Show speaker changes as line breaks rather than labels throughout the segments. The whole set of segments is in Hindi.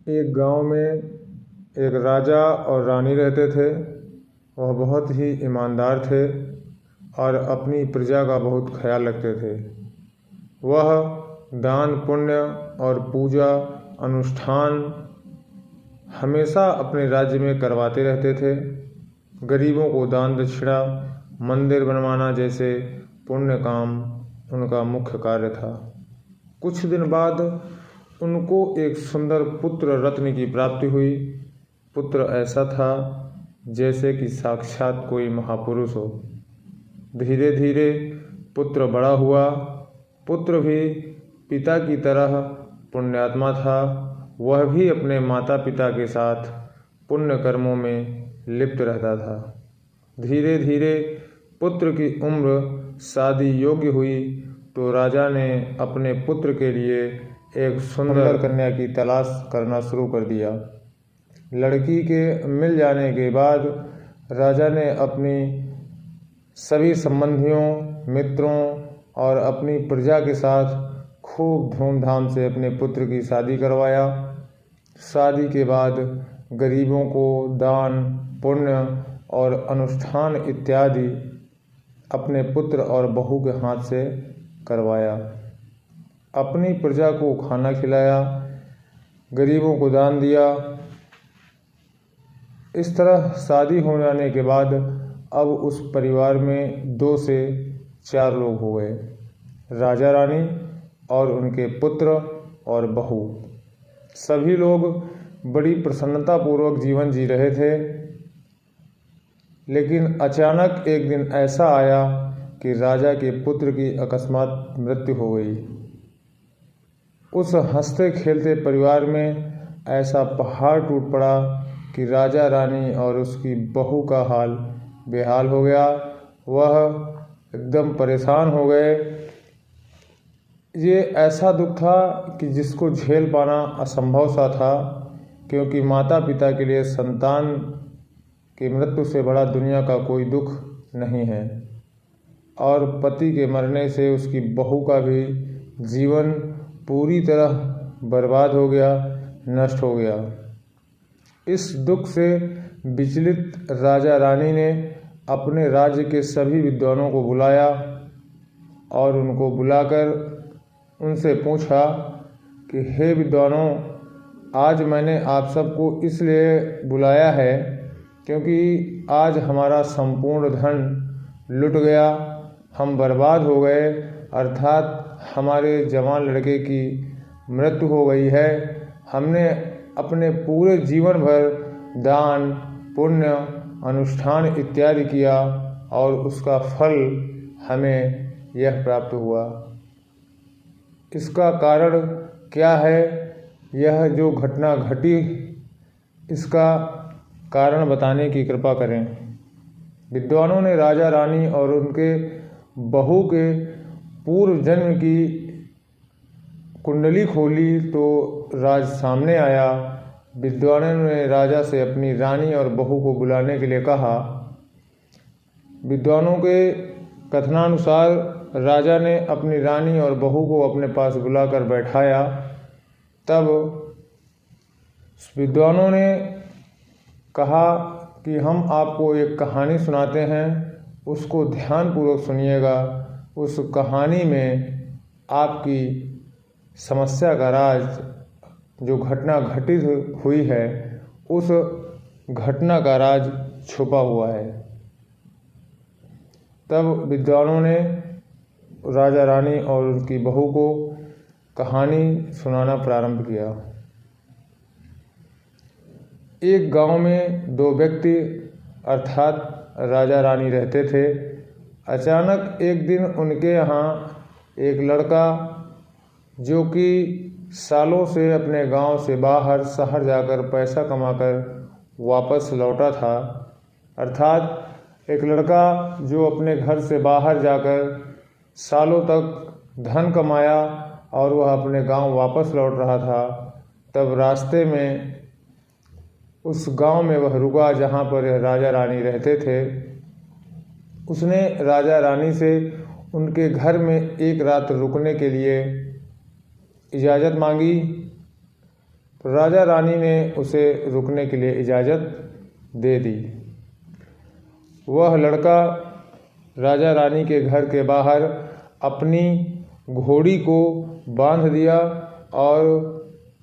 एक गांव में एक राजा और रानी रहते थे। वह बहुत ही ईमानदार थे और अपनी प्रजा का बहुत ख्याल रखते थे। वह दान पुण्य और पूजा अनुष्ठान हमेशा अपने राज्य में करवाते रहते थे। गरीबों को दान दक्षिणा, मंदिर बनवाना जैसे पुण्य काम उनका मुख्य कार्य था। कुछ दिन बाद उनको एक सुंदर पुत्र रत्न की प्राप्ति हुई। पुत्र ऐसा था जैसे कि साक्षात कोई महापुरुष हो। धीरे धीरे पुत्र बड़ा हुआ। पुत्र भी पिता की तरह पुण्यात्मा था। वह भी अपने माता पिता के साथ पुण्य कर्मों में लिप्त रहता था। धीरे धीरे पुत्र की उम्र शादी योग्य हुई तो राजा ने अपने पुत्र के लिए एक सुंदर कन्या की तलाश करना शुरू कर दिया। लड़की के मिल जाने के बाद राजा ने अपनी सभी संबंधियों, मित्रों और अपनी प्रजा के साथ खूब धूमधाम से अपने पुत्र की शादी करवाया। शादी के बाद गरीबों को दान, पुण्य और अनुष्ठान इत्यादि अपने पुत्र और बहू के हाथ से करवाया। अपनी प्रजा को खाना खिलाया, गरीबों को दान दिया। इस तरह शादी हो जाने के बाद अब उस परिवार में 2 से 4 लोग हो गए, राजा रानी और उनके पुत्र और बहू। सभी लोग बड़ी प्रसन्नतापूर्वक जीवन जी रहे थे। लेकिन अचानक एक दिन ऐसा आया कि राजा के पुत्र की अकस्मात मृत्यु हो गई। उस हंसते खेलते परिवार में ऐसा पहाड़ टूट पड़ा कि राजा रानी और उसकी बहू का हाल बेहाल हो गया। वह एकदम परेशान हो गए। ये ऐसा दुख था कि जिसको झेल पाना असंभव सा था, क्योंकि माता पिता के लिए संतान की मृत्यु से बड़ा दुनिया का कोई दुख नहीं है। और पति के मरने से उसकी बहू का भी जीवन पूरी तरह बर्बाद हो गया, नष्ट हो गया। इस दुख से विचलित राजा रानी ने अपने राज्य के सभी विद्वानों को बुलाया और उनको बुलाकर उनसे पूछा कि हे विद्वानों, आज मैंने आप सबको इसलिए बुलाया है क्योंकि आज हमारा संपूर्ण धन लुट गया, हम बर्बाद हो गए, अर्थात हमारे जवान लड़के की मृत्यु हो गई है। हमने अपने पूरे जीवन भर दान, पुण्य, अनुष्ठान इत्यादि किया और उसका फल हमें यह प्राप्त हुआ। इसका कारण क्या है? यह जो घटना घटी, इसका कारण बताने की कृपा करें। विद्वानों ने राजा रानी और उनके बहू के पूर्व जन्म की कुंडली खोली तो राज सामने आया। विद्वानों ने राजा से अपनी रानी और बहू को बुलाने के लिए कहा। विद्वानों के कथनानुसार राजा ने अपनी रानी और बहू को अपने पास बुलाकर बैठाया। तब विद्वानों ने कहा कि हम आपको एक कहानी सुनाते हैं, उसको ध्यानपूर्वक सुनिएगा। उस कहानी में आपकी समस्या का राज, जो घटना घटित हुई है, उस घटना का राज छुपा हुआ है। तब विद्वानों ने राजा रानी और उनकी बहू को कहानी सुनाना प्रारंभ किया। एक गांव में 2 व्यक्ति अर्थात राजा रानी रहते थे। अचानक एक दिन उनके यहाँ एक लड़का, जो कि सालों से अपने गांव से बाहर शहर जाकर पैसा कमाकर वापस लौटा था, अर्थात एक लड़का जो अपने घर से बाहर जाकर सालों तक धन कमाया और वह अपने गांव वापस लौट रहा था। तब रास्ते में उस गांव में वह रुका जहां पर राजा रानी रहते थे। उसने राजा रानी से उनके घर में एक रात रुकने के लिए इजाज़त मांगी। राजा रानी ने उसे रुकने के लिए इजाज़त दे दी। वह लड़का राजा रानी के घर के बाहर अपनी घोड़ी को बांध दिया और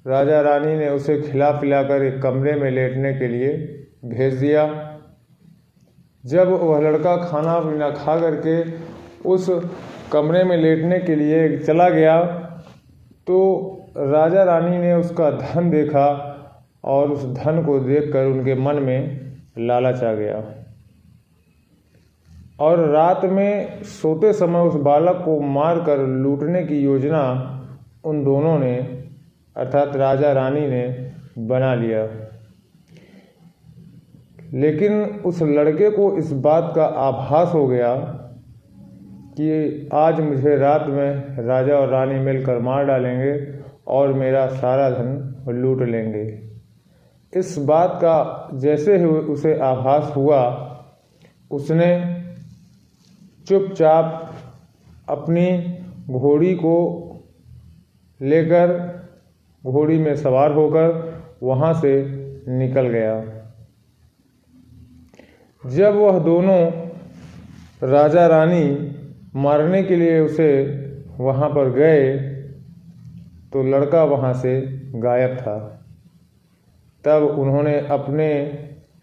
राजा रानी ने उसे खिला पिलाकर एक कमरे में लेटने के लिए भेज दिया। जब वह लड़का खाना पीना खा करके उस कमरे में लेटने के लिए चला गया तो राजा रानी ने उसका धन देखा और उस धन को देखकर उनके मन में लालच आ गया और रात में सोते समय उस बालक को मारकर लूटने की योजना उन दोनों ने अर्थात राजा रानी ने बना लिया। लेकिन उस लड़के को इस बात का आभास हो गया कि आज मुझे रात में राजा और रानी मिलकर मार डालेंगे और मेरा सारा धन लूट लेंगे। इस बात का जैसे ही उसे आभास हुआ उसने चुपचाप अपनी घोड़ी को लेकर घोड़ी में सवार होकर वहाँ से निकल गया। जब वह दोनों राजा रानी मारने के लिए उसे वहाँ पर गए तो लड़का वहाँ से गायब था। तब उन्होंने अपने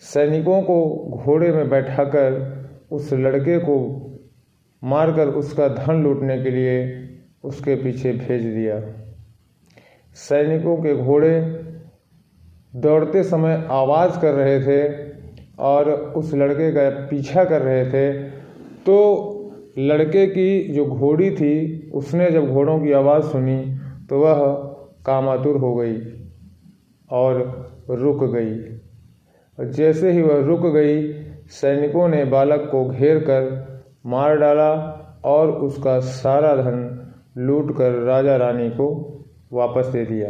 सैनिकों को घोड़े में बैठाकर उस लड़के को मारकर उसका धन लूटने के लिए उसके पीछे भेज दिया। सैनिकों के घोड़े दौड़ते समय आवाज़ कर रहे थे और उस लड़के का पीछा कर रहे थे। तो लड़के की जो घोड़ी थी उसने जब घोड़ों की आवाज़ सुनी तो वह कामातुर हो गई और रुक गई। जैसे ही वह रुक गई सैनिकों ने बालक को घेर कर मार डाला और उसका सारा धन लूटकर राजा रानी को वापस दे दिया।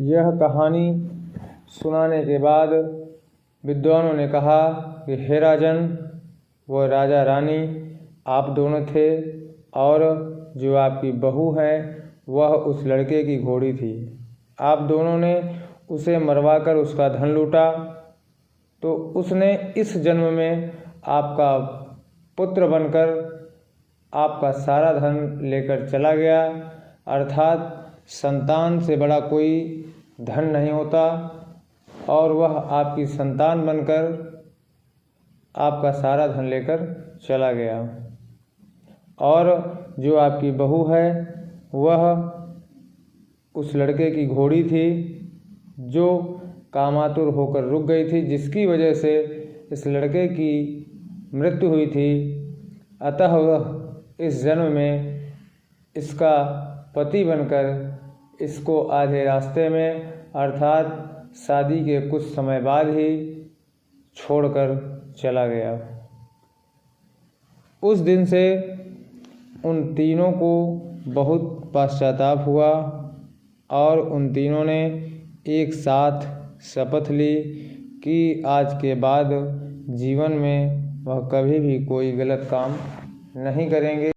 यह कहानी सुनाने के बाद विद्वानों ने कहा कि हे राजन, वह राजा रानी आप दोनों थे और जो आपकी बहू है वह उस लड़के की घोड़ी थी। आप दोनों ने उसे मरवाकर उसका धन लूटा तो उसने इस जन्म में आपका पुत्र बनकर आपका सारा धन लेकर चला गया। अर्थात संतान से बड़ा कोई धन नहीं होता और वह आपकी संतान बनकर आपका सारा धन लेकर चला गया। और जो आपकी बहू है वह उस लड़के की घोड़ी थी जो कामातुर होकर रुक गई थी, जिसकी वजह से इस लड़के की मृत्यु हुई थी। अतः वह इस जन्म में इसका पति बनकर इसको आधे रास्ते में अर्थात शादी के कुछ समय बाद ही छोड़कर चला गया। उस दिन से उन तीनों को बहुत पश्चाताप हुआ और उन तीनों ने एक साथ शपथ ली कि आज के बाद जीवन में वह कभी भी कोई गलत काम नहीं करेंगे।